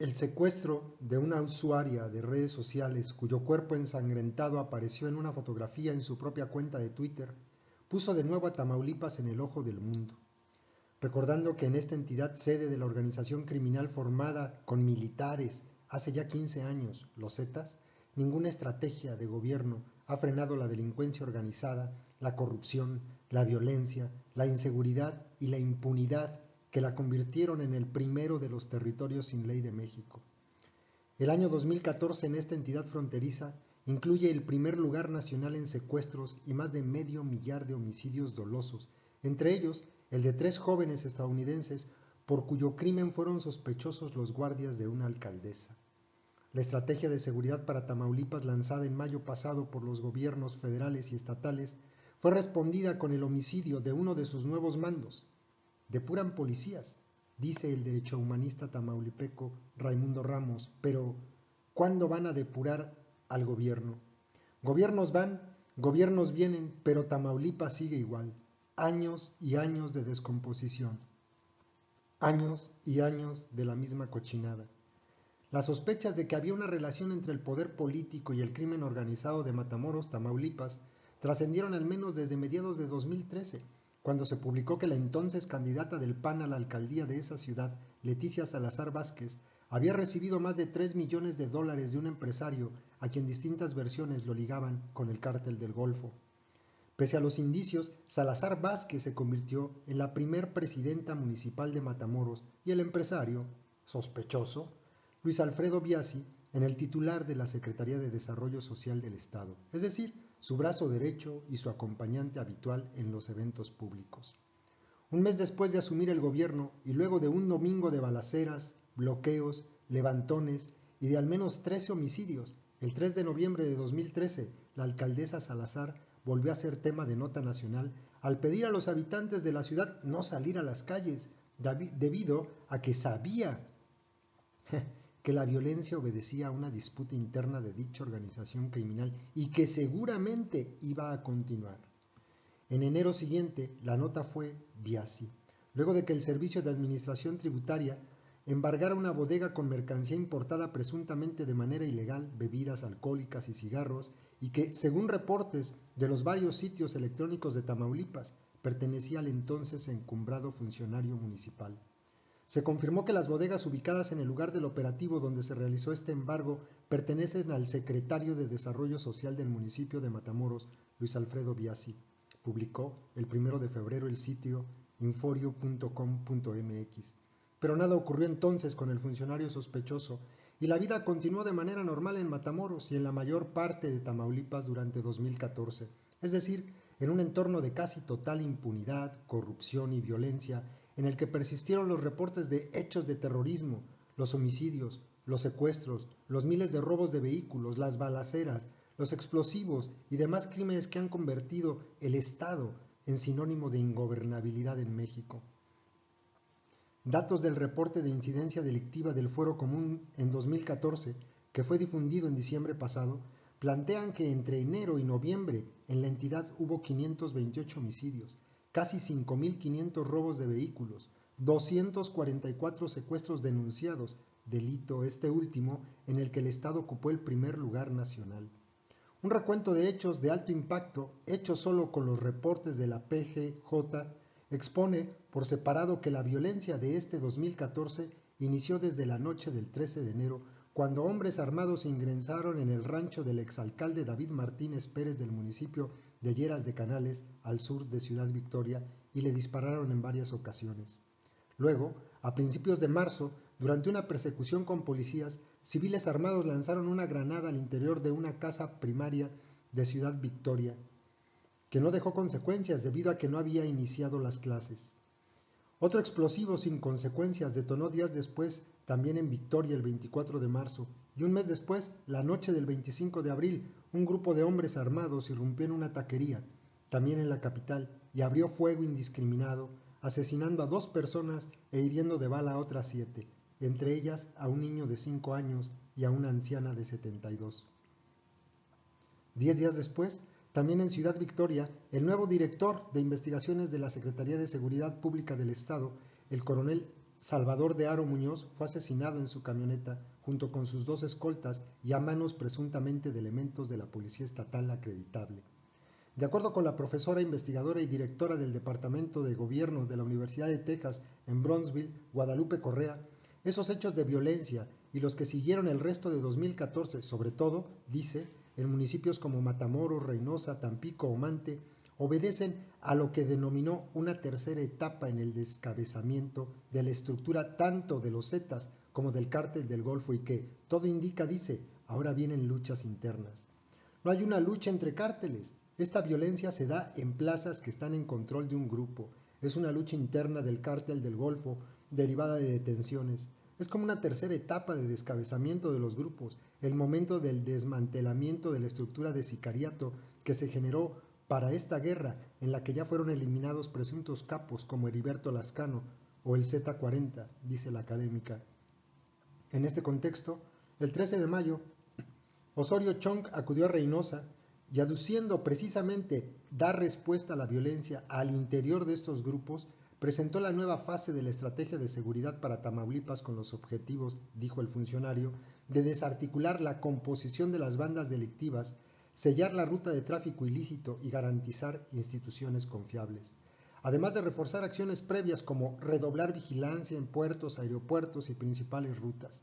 El secuestro de una usuaria de redes sociales cuyo cuerpo ensangrentado apareció en una fotografía en su propia cuenta de Twitter puso de nuevo a Tamaulipas en el ojo del mundo, recordando que en esta entidad sede de la organización criminal formada con militares hace ya 15 años, los Zetas, ninguna estrategia de gobierno ha frenado la delincuencia organizada, la corrupción, la violencia, la inseguridad y la impunidad que la convirtieron en el primero de los territorios sin ley de México. El año 2014 en esta entidad fronteriza incluye el primer lugar nacional en secuestros y más de medio millar de homicidios dolosos, entre ellos el de 3 jóvenes estadounidenses por cuyo crimen fueron sospechosos los guardias de una alcaldesa. La estrategia de seguridad para Tamaulipas lanzada en mayo pasado por los gobiernos federales y estatales fue respondida con el homicidio de uno de sus nuevos mandos. Depuran policías, dice el derechohumanista tamaulipeco Raimundo Ramos, pero ¿cuándo van a depurar al gobierno? Gobiernos van, gobiernos vienen, pero Tamaulipas sigue igual. Años y años de descomposición. Años y años de la misma cochinada. Las sospechas de que había una relación entre el poder político y el crimen organizado de Matamoros, Tamaulipas, trascendieron al menos desde mediados de 2013, cuando se publicó que la entonces candidata del PAN a la alcaldía de esa ciudad, Leticia Salazar Vázquez, había recibido más de $3 millones de un empresario a quien distintas versiones lo ligaban con el cártel del Golfo. Pese a los indicios, Salazar Vázquez se convirtió en la primer presidenta municipal de Matamoros y el empresario, sospechoso, Luis Alfredo Biasi, en el titular de la Secretaría de Desarrollo Social del Estado, es decir, su brazo derecho y su acompañante habitual en los eventos públicos. Un mes después de asumir el gobierno y luego de un domingo de balaceras, bloqueos, levantones y de al menos 13 homicidios, el 3 de noviembre de 2013, la alcaldesa Salazar volvió a ser tema de nota nacional al pedir a los habitantes de la ciudad no salir a las calles, debido a que sabía que la violencia obedecía a una disputa interna de dicha organización criminal y que seguramente iba a continuar. En enero siguiente, la nota fue Biasi, luego de que el Servicio de Administración Tributaria embargara una bodega con mercancía importada presuntamente de manera ilegal, bebidas alcohólicas y cigarros, y que, según reportes de los varios sitios electrónicos de Tamaulipas, pertenecía al entonces encumbrado funcionario municipal. Se confirmó que las bodegas ubicadas en el lugar del operativo donde se realizó este embargo pertenecen al secretario de Desarrollo Social del municipio de Matamoros, Luis Alfredo Biasi. Publicó el 1 de febrero el sitio inforio.com.mx. Pero nada ocurrió entonces con el funcionario sospechoso y la vida continuó de manera normal en Matamoros y en la mayor parte de Tamaulipas durante 2014, es decir, en un entorno de casi total impunidad, corrupción y violencia, en el que persistieron los reportes de hechos de terrorismo, los homicidios, los secuestros, los miles de robos de vehículos, las balaceras, los explosivos y demás crímenes que han convertido el Estado en sinónimo de ingobernabilidad en México. Datos del reporte de incidencia delictiva del Fuero Común en 2014, que fue difundido en diciembre pasado, plantean que entre enero y noviembre en la entidad hubo 528 homicidios, casi 5.500 robos de vehículos, 244 secuestros denunciados, delito este último en el que el Estado ocupó el primer lugar nacional. Un recuento de hechos de alto impacto, hecho solo con los reportes de la PGJ, expone por separado que la violencia de este 2014 inició desde la noche del 13 de enero, cuando hombres armados ingresaron en el rancho del exalcalde David Martínez Pérez del municipio de Lleras de Canales, al sur de Ciudad Victoria, y le dispararon en varias ocasiones. Luego, a principios de marzo, durante una persecución con policías, civiles armados lanzaron una granada al interior de una casa primaria de Ciudad Victoria, que no dejó consecuencias debido a que no había iniciado las clases. Otro explosivo sin consecuencias detonó días después también en Victoria el 24 de marzo, y un mes después, la noche del 25 de abril, un grupo de hombres armados irrumpió en una taquería, también en la capital, y abrió fuego indiscriminado, asesinando a 2 personas e hiriendo de bala a otras 7, entre ellas a un niño de 5 años y a una anciana de 72. 10 días después, también en Ciudad Victoria, el nuevo director de investigaciones de la Secretaría de Seguridad Pública del Estado, el coronel Salvador de Haro Muñoz fue asesinado en su camioneta junto con sus 2 escoltas y a manos presuntamente de elementos de la Policía Estatal acreditable. De acuerdo con la profesora investigadora y directora del Departamento de Gobierno de la Universidad de Texas en Brownsville, Guadalupe Correa, esos hechos de violencia y los que siguieron el resto de 2014, sobre todo, dice, en municipios como Matamoros, Reynosa, Tampico o Mante, obedecen a lo que denominó una tercera etapa en el descabezamiento de la estructura tanto de los Zetas como del Cártel del Golfo y que, todo indica, dice, ahora vienen luchas internas. No hay una lucha entre cárteles. Esta violencia se da en plazas que están en control de un grupo. Es una lucha interna del Cártel del Golfo derivada de detenciones. Es como una tercera etapa de descabezamiento de los grupos, el momento del desmantelamiento de la estructura de sicariato que se generó para esta guerra, en la que ya fueron eliminados presuntos capos como Heriberto Lascano o el Z40, dice la académica. En este contexto, el 13 de mayo, Osorio Chong acudió a Reynosa y, aduciendo precisamente dar respuesta a la violencia al interior de estos grupos, presentó la nueva fase de la estrategia de seguridad para Tamaulipas con los objetivos, dijo el funcionario, de desarticular la composición de las bandas delictivas, sellar la ruta de tráfico ilícito y garantizar instituciones confiables. Además de reforzar acciones previas como redoblar vigilancia en puertos, aeropuertos y principales rutas.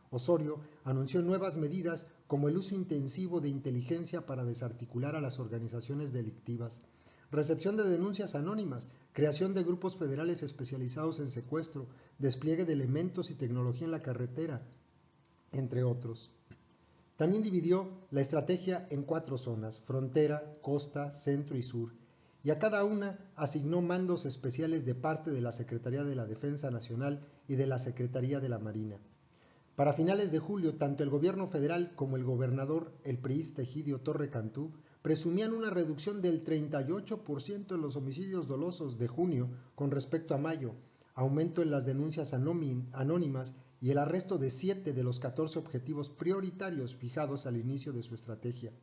Osorio anunció nuevas medidas como el uso intensivo de inteligencia para desarticular a las organizaciones delictivas, recepción de denuncias anónimas, creación de grupos federales especializados en secuestro, despliegue de elementos y tecnología en la carretera, entre otros. También dividió la estrategia en 4 zonas: frontera, costa, centro y sur, y a cada una asignó mandos especiales de parte de la Secretaría de la Defensa Nacional y de la Secretaría de la Marina. Para finales de julio, tanto el gobierno federal como el gobernador, el priista Egidio Torre Cantú, presumían una reducción del 38% en los homicidios dolosos de junio con respecto a mayo, aumento en las denuncias anónimas y el arresto de 7 de los 14 objetivos prioritarios fijados al inicio de su estrategia.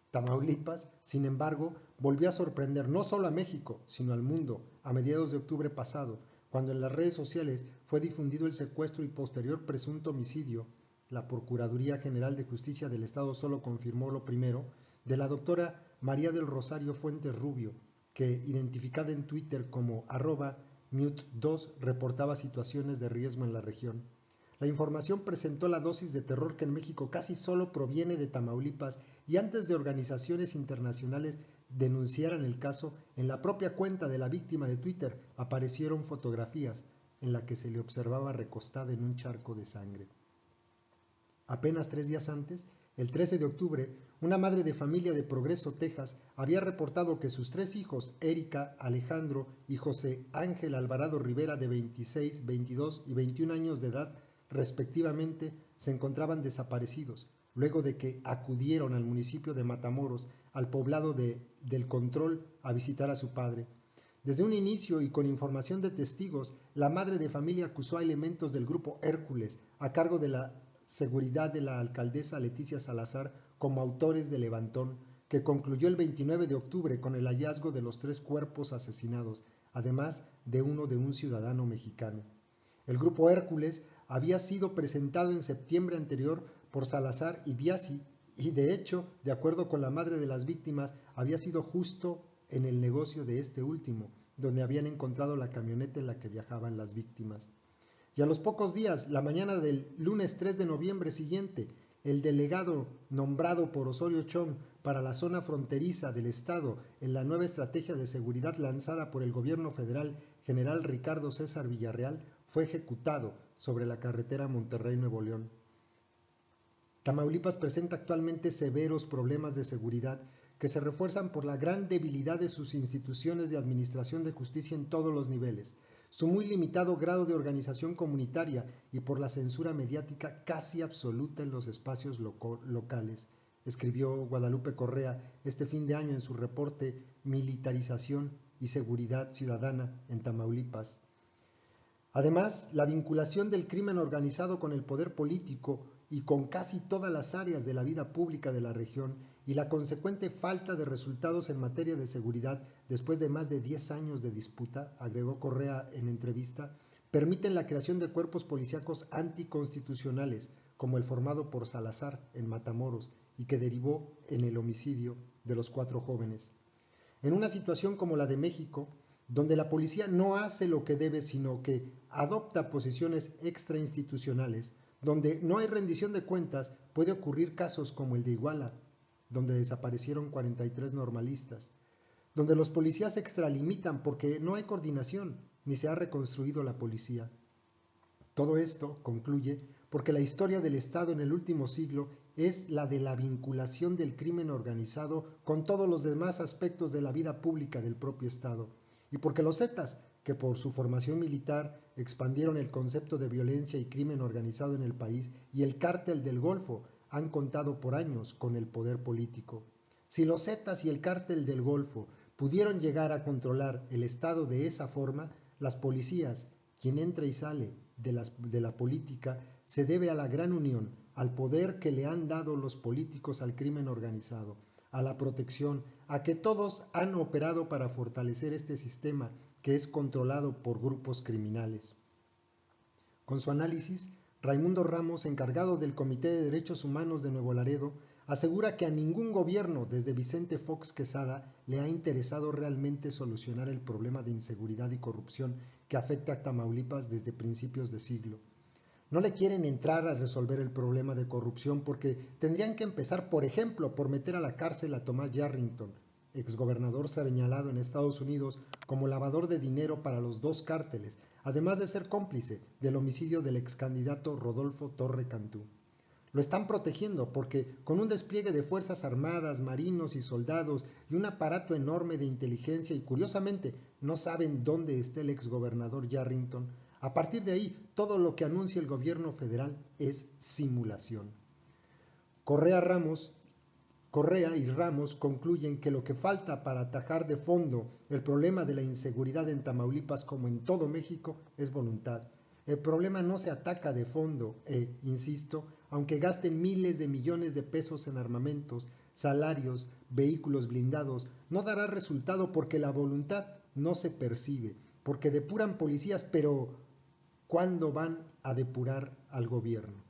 Tamaulipas, sin embargo, volvió a sorprender no solo a México, sino al mundo, a mediados de octubre pasado, cuando en las redes sociales fue difundido el secuestro y posterior presunto homicidio. La Procuraduría General de Justicia del Estado solo confirmó lo primero, de la doctora María del Rosario Fuentes Rubio, que, identificada en Twitter como @mute2, reportaba situaciones de riesgo en la región. La información presentó la dosis de terror que en México casi solo proviene de Tamaulipas, y antes de organizaciones internacionales denunciaran el caso, en la propia cuenta de la víctima de Twitter aparecieron fotografías en las que se le observaba recostada en un charco de sangre. Apenas 3 días antes, el 13 de octubre, una madre de familia de Progreso, Texas, había reportado que sus 3 hijos, Erika, Alejandro y José Ángel Alvarado Rivera, de 26, 22 y 21 años de edad, respectivamente, se encontraban desaparecidos, luego de que acudieron al municipio de Matamoros, al poblado del Control, a visitar a su padre. Desde un inicio y con información de testigos, la madre de familia acusó a elementos del grupo Hércules, a cargo de la seguridad de la alcaldesa Leticia Salazar, como autores del levantón, que concluyó el 29 de octubre con el hallazgo de los 3 cuerpos asesinados, además de uno de un ciudadano mexicano. El grupo Hércules había sido presentado en septiembre anterior por Salazar y Biasi, y de hecho, de acuerdo con la madre de las víctimas, había sido justo en el negocio de este último, donde habían encontrado la camioneta en la que viajaban las víctimas. Y a los pocos días, la mañana del lunes 3 de noviembre siguiente, el delegado nombrado por Osorio Chong para la zona fronteriza del estado en la nueva estrategia de seguridad lanzada por el gobierno federal, general Ricardo César Villarreal, fue ejecutado sobre la carretera Monterrey-Nuevo León. Tamaulipas presenta actualmente severos problemas de seguridad que se refuerzan por la gran debilidad de sus instituciones de administración de justicia en todos los niveles, su muy limitado grado de organización comunitaria y por la censura mediática casi absoluta en los espacios locales, escribió Guadalupe Correa este fin de año en su reporte Militarización y Seguridad Ciudadana en Tamaulipas. Además, la vinculación del crimen organizado con el poder político y con casi todas las áreas de la vida pública de la región y la consecuente falta de resultados en materia de seguridad después de más de 10 años de disputa, agregó Correa en entrevista, permiten la creación de cuerpos policíacos anticonstitucionales, como el formado por Salazar en Matamoros y que derivó en el homicidio de los 4 jóvenes. En una situación como la de México, donde la policía no hace lo que debe, sino que adopta posiciones extrainstitucionales, donde no hay rendición de cuentas, puede ocurrir casos como el de Iguala, donde desaparecieron 43 normalistas, donde los policías se extralimitan porque no hay coordinación, ni se ha reconstruido la policía. Todo esto concluye porque la historia del Estado en el último siglo es la de la vinculación del crimen organizado con todos los demás aspectos de la vida pública del propio Estado, y porque los Zetas, que por su formación militar expandieron el concepto de violencia y crimen organizado en el país, y el cártel del Golfo han contado por años con el poder político. Si los Zetas y el cártel del Golfo pudieron llegar a controlar el Estado de esa forma, las policías, quien entra y sale de la política, se debe a la gran unión, al poder que le han dado los políticos al crimen organizado, a la protección, a que todos han operado para fortalecer este sistema que es controlado por grupos criminales. Con su análisis, Raimundo Ramos, encargado del Comité de Derechos Humanos de Nuevo Laredo, asegura que a ningún gobierno, desde Vicente Fox Quesada, le ha interesado realmente solucionar el problema de inseguridad y corrupción que afecta a Tamaulipas desde principios de siglo. No le quieren entrar a resolver el problema de corrupción porque tendrían que empezar, por ejemplo, por meter a la cárcel a Tomás Yarrington, exgobernador señalado en Estados Unidos como lavador de dinero para los 2 cárteles, además de ser cómplice del homicidio del excandidato Rodolfo Torre Cantú. Lo están protegiendo porque con un despliegue de fuerzas armadas, marinos y soldados y un aparato enorme de inteligencia, y curiosamente no saben dónde está el exgobernador Yarrington, a partir de ahí todo lo que anuncia el gobierno federal es simulación. Correa y Ramos concluyen que lo que falta para atajar de fondo el problema de la inseguridad en Tamaulipas, como en todo México, es voluntad. El problema no se ataca de fondo insisto, aunque gasten miles de millones de pesos en armamentos, salarios, vehículos blindados, no dará resultado porque la voluntad no se percibe, porque depuran policías, pero ¿cuándo van a depurar al gobierno?